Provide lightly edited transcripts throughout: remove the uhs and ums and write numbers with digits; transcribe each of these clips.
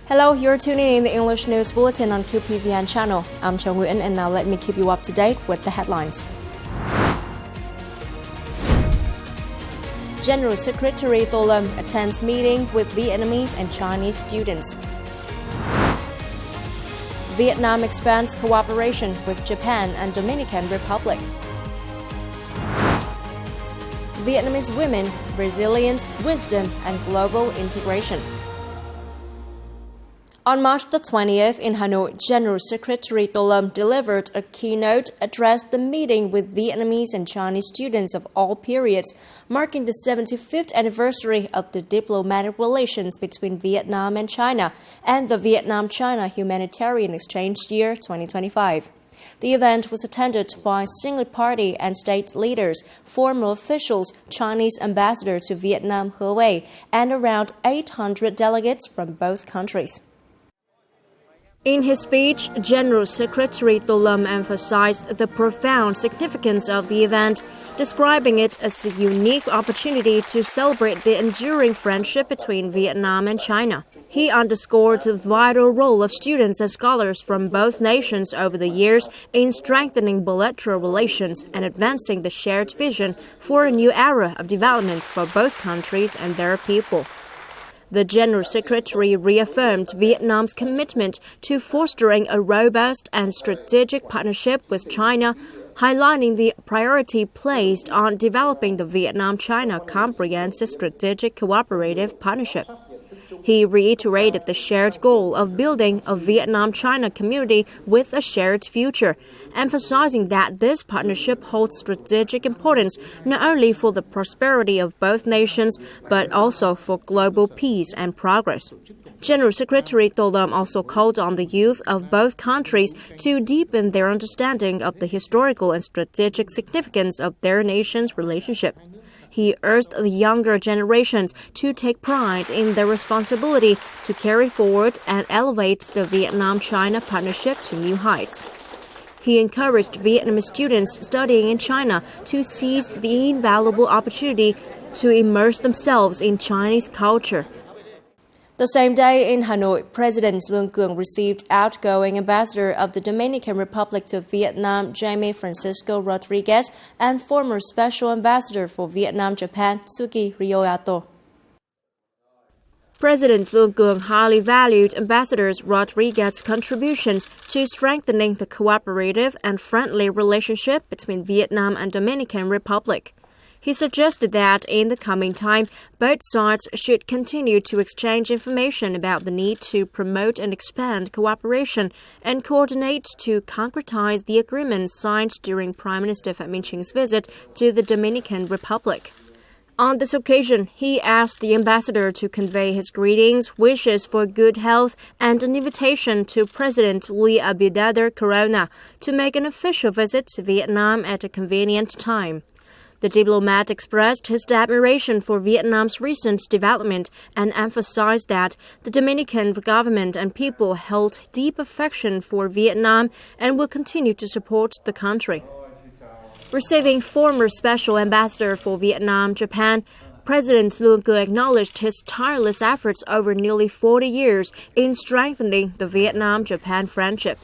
Hello, you're tuning in the English News Bulletin on QPVN channel. I'm Châu Nguyễn, and now let me keep you up to date with the headlines. General Secretary Tô Lâm attends meeting with Vietnamese and Chinese students. Vietnam expands cooperation with Japan and Dominican Republic. Vietnamese women, resilience, wisdom, and global integration. On March the 20th in Hanoi, General Secretary Tô Lâm delivered a keynote address the meeting with Vietnamese and Chinese students of all periods, marking the 75th anniversary of the diplomatic relations between Vietnam and China and the Vietnam-China Humanitarian Exchange Year 2025. The event was attended by senior party and state leaders, formal officials, Chinese ambassador to Vietnam He Wei, and around 800 delegates from both countries. In his speech, General Secretary Tô Lâm emphasized the profound significance of the event, describing it as a unique opportunity to celebrate the enduring friendship between Vietnam and China. He underscored the vital role of students and scholars from both nations over the years in strengthening bilateral relations and advancing the shared vision for a new era of development for both countries and their people. The General Secretary reaffirmed Vietnam's commitment to fostering a robust and strategic partnership with China, highlighting the priority placed on developing the Vietnam-China Comprehensive Strategic Cooperative Partnership. He reiterated the shared goal of building a Vietnam-China community with a shared future, emphasizing that this partnership holds strategic importance not only for the prosperity of both nations, but also for global peace and progress. General Secretary Tô Lâm also called on the youth of both countries to deepen their understanding of the historical and strategic significance of their nations' relationship. He urged the younger generations to take pride in their responsibility to carry forward and elevate the Vietnam-China partnership to new heights. He encouraged Vietnamese students studying in China to seize the invaluable opportunity to immerse themselves in Chinese culture. The same day in Hanoi, President Lương Cường received outgoing ambassador of the Dominican Republic to Vietnam, Jaime Francisco Rodriguez, and former special ambassador for Vietnam, Japan, Suki Ryoyato. President Lương Cường highly valued Ambassador Rodriguez's contributions to strengthening the cooperative and friendly relationship between Vietnam and Dominican Republic. He suggested that in the coming time, both sides should continue to exchange information about the need to promote and expand cooperation and coordinate to concretize the agreements signed during Prime Minister Phạm Minh Chính visit to the Dominican Republic. On this occasion, he asked the ambassador to convey his greetings, wishes for good health, and an invitation to President Luis Abinader Corona to make an official visit to Vietnam at a convenient time. The diplomat expressed his admiration for Vietnam's recent development and emphasized that the Dominican government and people held deep affection for Vietnam and will continue to support the country. Receiving former Special Ambassador for Vietnam, Japan, President Lương Cường acknowledged his tireless efforts over nearly 40 years in strengthening the Vietnam-Japan friendship.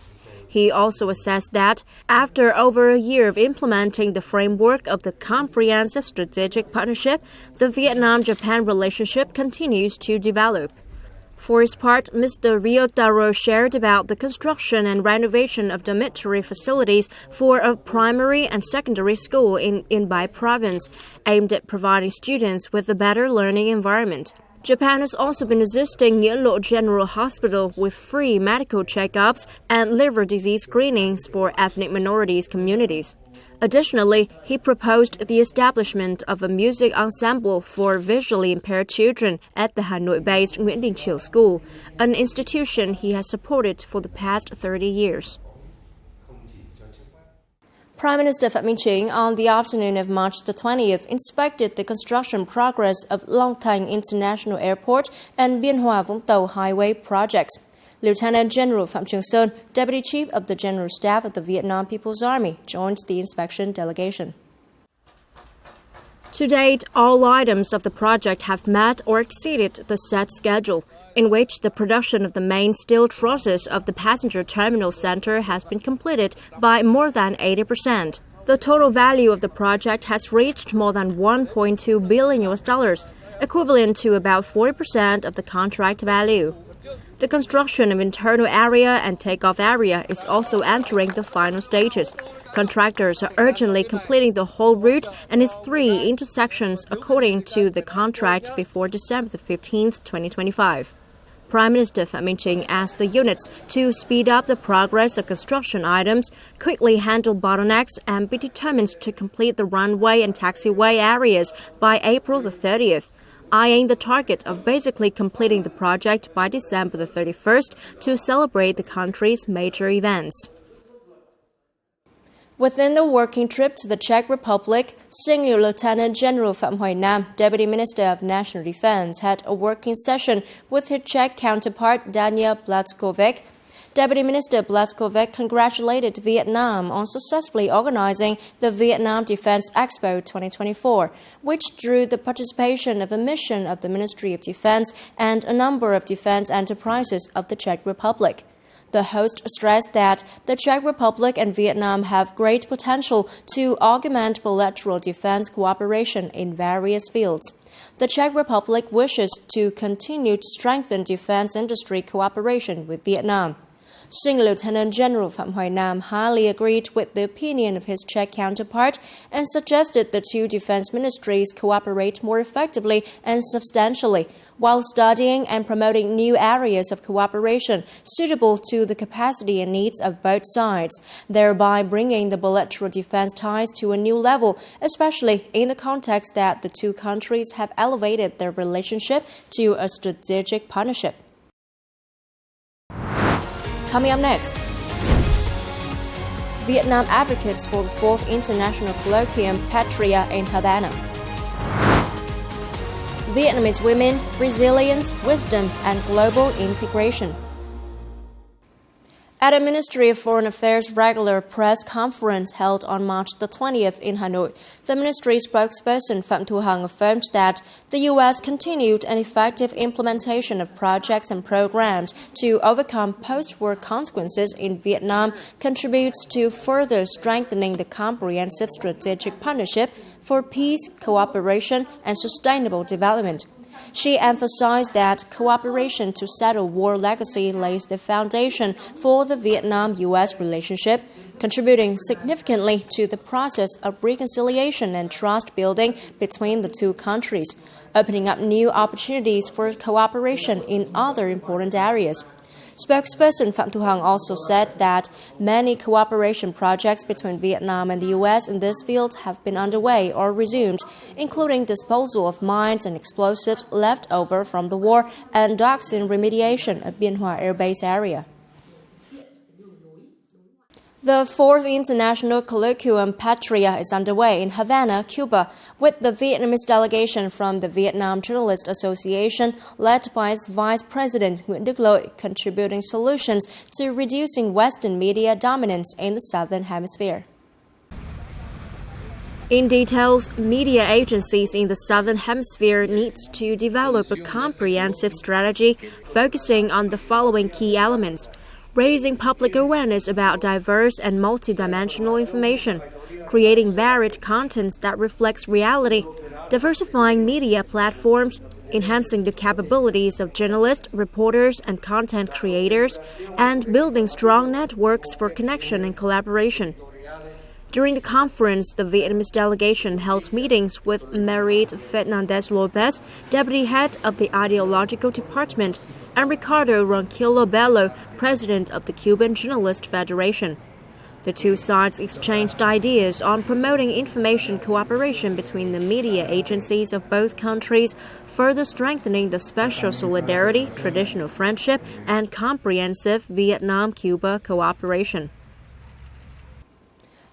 He also assessed that, after over a year of implementing the framework of the Comprehensive Strategic Partnership, the Vietnam-Japan relationship continues to develop. For his part, Mr. Ryoyato shared about the construction and renovation of dormitory facilities for a primary and secondary school in Bai Province, aimed at providing students with a better learning environment. Japan has also been assisting Nghĩa Lộ General Hospital with free medical checkups and liver disease screenings for ethnic minorities communities. Additionally, he proposed the establishment of a music ensemble for visually impaired children at the Hanoi-based Nguyễn Đình Chiểu School, an institution he has supported for the past 30 years. Prime Minister Phạm Minh Chính on the afternoon of March the 20th inspected the construction progress of Long Thành International Airport and Biên Hòa Vũng Tàu Highway projects. Lieutenant General Phạm Trường Sơn, Deputy Chief of the General Staff of the Vietnam People's Army, joined the inspection delegation. To date, all items of the project have met or exceeded the set schedule. in which the production of the main steel trusses of the passenger terminal center has been completed by more than 80%. The total value of the project has reached more than $1.2 billion, equivalent to about 40% of the contract value. The construction of internal area and takeoff area is also entering the final stages. Contractors are urgently completing the whole route and its 3 intersections according to the contract before December 15, 2025. Prime Minister Phạm Minh Chính asked the units to speed up the progress of construction items, quickly handle bottlenecks, and be determined to complete the runway and taxiway areas by April 30th. Eyeing the target of basically completing the project by December 31st to celebrate the country's major events. Within the working trip to the Czech Republic, Senior Lieutenant General Phạm Hoài Nam, Deputy Minister of National Defense, had a working session with his Czech counterpart Daniel Blazkovic. Deputy Minister Blazkovic congratulated Vietnam on successfully organizing the Vietnam Defense Expo 2024, which drew the participation of a mission of the Ministry of Defense and a number of defense enterprises of the Czech Republic. The host stressed that the Czech Republic and Vietnam have great potential to augment bilateral defense cooperation in various fields. The Czech Republic wishes to continue to strengthen defense industry cooperation with Vietnam. Senior Lieutenant General Phạm Hoài Nam highly agreed with the opinion of his Czech counterpart and suggested the two defense ministries cooperate more effectively and substantially, while studying and promoting new areas of cooperation suitable to the capacity and needs of both sides, thereby bringing the bilateral defense ties to a new level, especially in the context that the two countries have elevated their relationship to a strategic partnership. Coming up next, Vietnam advocates for the 4th International Colloquium Patria in Havana. Vietnamese women, resilience, wisdom, and global integration. At a Ministry of Foreign Affairs regular press conference held on March the 20th in Hanoi, the ministry spokesperson Phạm Thu Hằng affirmed that the U.S. continued an effective implementation of projects and programs to overcome post-war consequences in Vietnam contributes to further strengthening the comprehensive strategic partnership for peace, cooperation, and sustainable development. She emphasized that cooperation to settle war legacy lays the foundation for the Vietnam-U.S. relationship, contributing significantly to the process of reconciliation and trust building between the two countries, opening up new opportunities for cooperation in other important areas. Spokesperson Phạm Thu Hằng also said that many cooperation projects between Vietnam and the U.S. in this field have been underway or resumed, including disposal of mines and explosives left over from the war and dioxin remediation at Biên Hòa Air Base area. The 4th International Colloquium Patria is underway in Havana, Cuba, with the Vietnamese delegation from the Vietnam Journalist Association, led by its Vice President Nguyễn Đức Lợi, contributing solutions to reducing Western media dominance in the Southern Hemisphere. In details, media agencies in the Southern Hemisphere need to develop a comprehensive strategy focusing on the following key elements: raising public awareness about diverse and multidimensional information, creating varied content that reflects reality, diversifying media platforms, enhancing the capabilities of journalists, reporters, and content creators, and building strong networks for connection and collaboration. During the conference, the Vietnamese delegation held meetings with Merit Fernandez-Lopez, deputy head of the ideological department, and Ricardo Ronquillo Bello, president of the Cuban Journalist Federation. The two sides exchanged ideas on promoting information cooperation between the media agencies of both countries, further strengthening the special solidarity, traditional friendship, and comprehensive Vietnam-Cuba cooperation.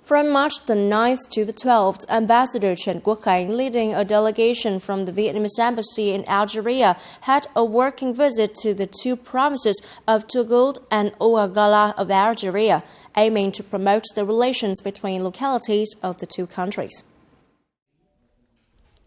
From March the 9th to the 12th, Ambassador Trần Quốc Khánh, leading a delegation from the Vietnamese embassy in Algeria, had a working visit to the two provinces of Togoud and Ouargla of Algeria, aiming to promote the relations between localities of the two countries.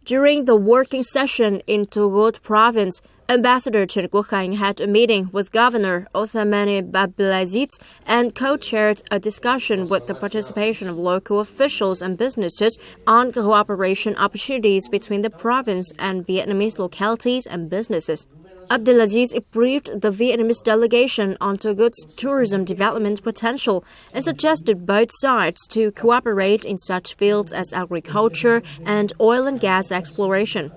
During the working session in Togot province, Ambassador Trần Quốc Khánh had a meeting with Governor Othmane Abdelaziz and co-chaired a discussion with the participation of local officials and businesses on cooperation opportunities between the province and Vietnamese localities and businesses. Abdelaziz briefed the Vietnamese delegation on Togot's tourism development potential and suggested both sides to cooperate in such fields as agriculture and oil and gas exploration.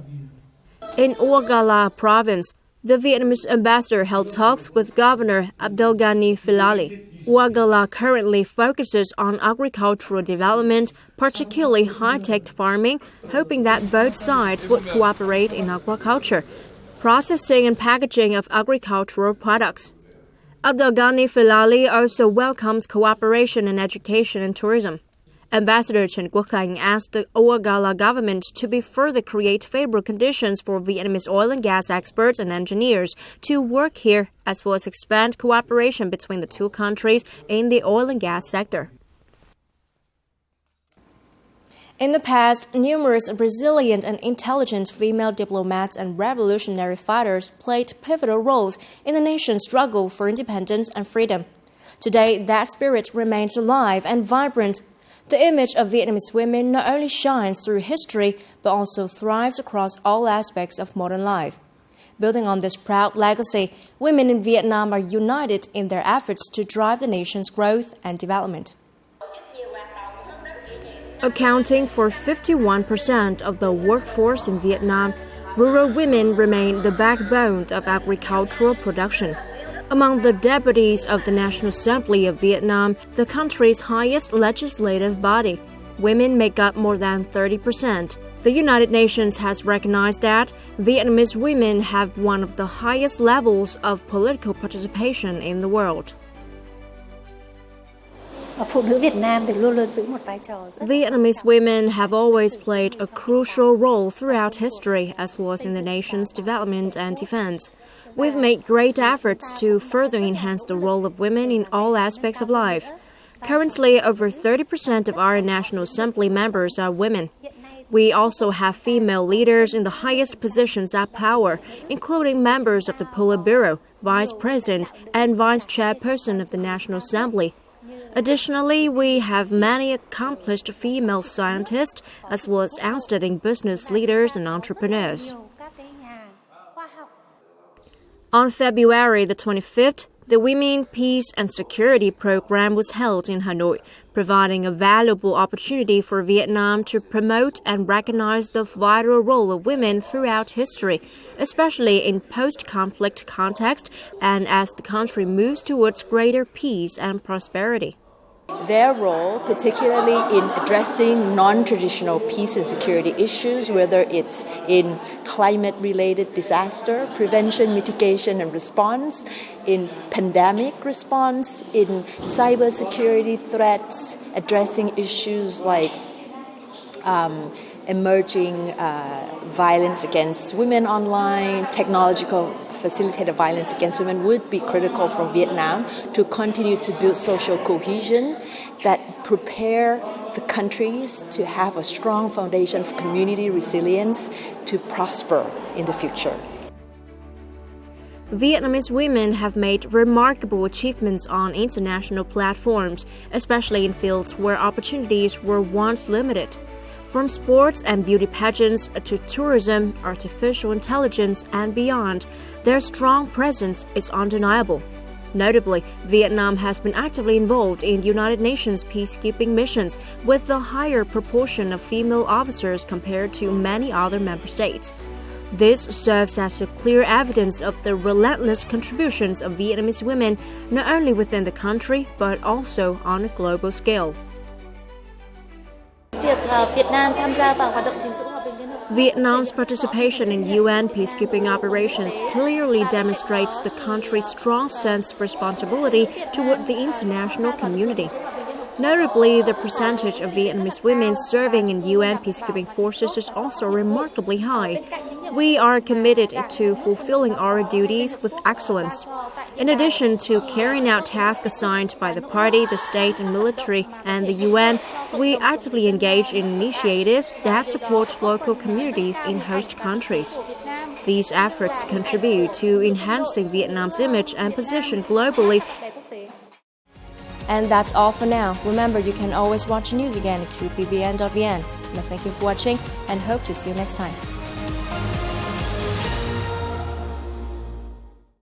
In Ouagala province, the Vietnamese ambassador held talks with Governor Abdelghani Filali. Ouagala currently focuses on agricultural development, particularly high-tech farming, hoping that both sides would cooperate in aquaculture, processing and packaging of agricultural products. Abdelghani Filali also welcomes cooperation in education and tourism. Ambassador Trần Quốc Khánh asked the Ouagala government to further create favorable conditions for Vietnamese oil and gas experts and engineers to work here, as well as expand cooperation between the two countries in the oil and gas sector. In the past, numerous resilient and intelligent female diplomats and revolutionary fighters played pivotal roles in the nation's struggle for independence and freedom. Today, that spirit remains alive and vibrant. The image of Vietnamese women not only shines through history, but also thrives across all aspects of modern life. Building on this proud legacy, women in Vietnam are united in their efforts to drive the nation's growth and development. Accounting for 51% of the workforce in Vietnam, rural women remain the backbone of agricultural production. Among the deputies of the National Assembly of Vietnam, the country's highest legislative body, women make up more than 30%. The United Nations has recognized that Vietnamese women have one of the highest levels of political participation in the world. Vietnamese women have always played a crucial role throughout history, as well as in the nation's development and defense. We've made great efforts to further enhance the role of women in all aspects of life. Currently, over 30% of our National Assembly members are women. We also have female leaders in the highest positions of power, including members of the Politburo, Vice President, and Vice Chairperson of the National Assembly. Additionally, we have many accomplished female scientists, as well as outstanding business leaders and entrepreneurs. On February the 25th, the Women, Peace and Security program was held in Hanoi, providing a valuable opportunity for Vietnam to promote and recognize the vital role of women throughout history, especially in post-conflict context and as the country moves towards greater peace and prosperity. Their role, particularly in addressing non-traditional peace and security issues, whether it's in climate-related disaster, prevention, mitigation, and response, in pandemic response, in cybersecurity threats, addressing issues like emerging violence against women online, technological facilitated violence against women would be critical for Vietnam to continue to build social cohesion that prepare the countries to have a strong foundation for community resilience to prosper in the future. Vietnamese women have made remarkable achievements on international platforms, especially in fields where opportunities were once limited. From sports and beauty pageants to tourism, artificial intelligence, and beyond, their strong presence is undeniable. Notably, Vietnam has been actively involved in United Nations peacekeeping missions with a higher proportion of female officers compared to many other member states. This serves as a clear evidence of the relentless contributions of Vietnamese women not only within the country but also on a global scale. Vietnam's participation in UN peacekeeping operations clearly demonstrates the country's strong sense of responsibility toward the international community. Notably, the percentage of Vietnamese women serving in UN peacekeeping forces is also remarkably high. We are committed to fulfilling our duties with excellence. In addition to carrying out tasks assigned by the party, the state and military, and the UN, we actively engage in initiatives that support local communities in host countries. These efforts contribute to enhancing Vietnam's image and position globally. And that's all for now. Remember, you can always watch news again at qpvn.vn. Thank you for watching and hope to see you next time.